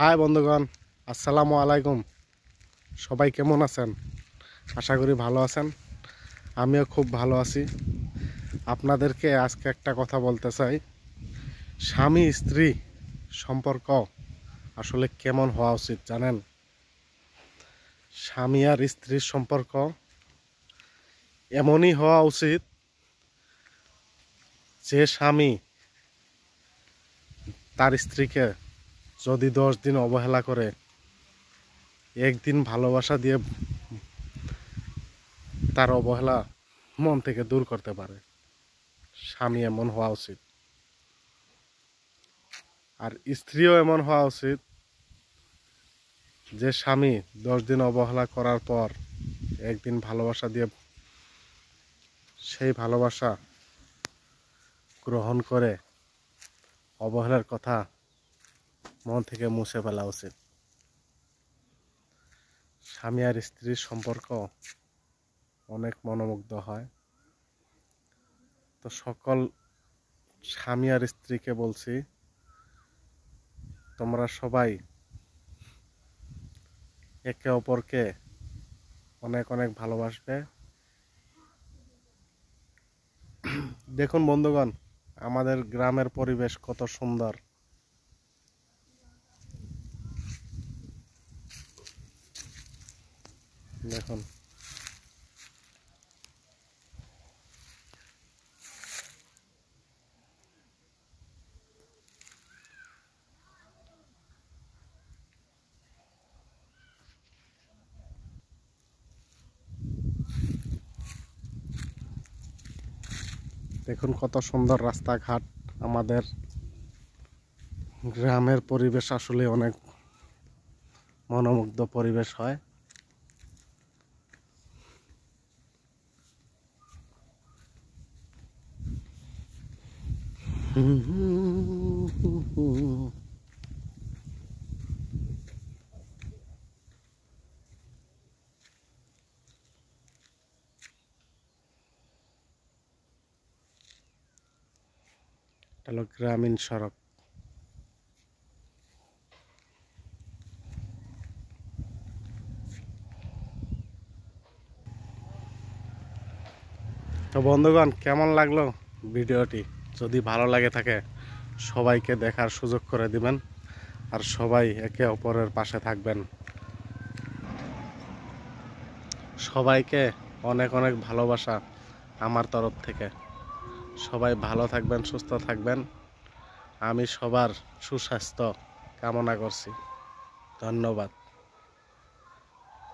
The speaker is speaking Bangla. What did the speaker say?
হাই বন্ধুগণ, আসসালামু আলাইকুম। সবাই কেমন আছেন? আশা করি ভালো আছেন। আমিও খুব ভালো আছি। আপনাদেরকে আজকে একটা কথা বলতে চাই। স্বামী স্ত্রী সম্পর্ক আসলে কেমন হওয়া উচিত জানেন? স্বামী আর স্ত্রীর সম্পর্ক এমনই হওয়া উচিত যে স্বামী তার স্ত্রীকে যদি 10 দিন অবহেলা করে, একদিন ভালোবাসা দিয়ে তার অবহেলা মন থেকে দূর করতে পারে। স্বামী এমন হওয়া উচিত। আর স্ত্রীও এমন হওয়া উচিত যে স্বামী 10 দিন অবহেলা করার পর একদিন ভালোবাসা দিয়ে সেই ভালোবাসা গ্রহণ করে অবহেলার কথা মন থেকে মুছে ফেলা উচিত। স্বামী আর স্ত্রীর সম্পর্ক অনেক মনোমুগ্ধ হয়। তো সকল স্বামী আর স্ত্রীকে বলছি, তোমরা সবাই একে অপরকে অনেক অনেক ভালোবাসবে। দেখুন বন্ধুগণ, আমাদের গ্রামের পরিবেশ কত সুন্দর। দেখুন, দেখুন কত সুন্দর রাস্তাঘাট। আমাদের গ্রামের পরিবেশ আসলে অনেক মনোমুগ্ধ পরিবেশ হয়। এটা হলো গ্রামীণ সড়ক। তো বন্ধুগণ, কেমন লাগলো ভিডিওটি? যদি ভালো লাগে থাকে সবাইকে দেখার সুযোগ করে দিবেন, আর সবাই একে অপরের পাশে থাকবেন। সবাইকে অনেক অনেক ভালোবাসা আমার তরফ থেকে। সবাই ভালো থাকবেন, সুস্থ থাকবেন। আমি সবার সুস্বাস্থ্য কামনা করছি। ধন্যবাদ।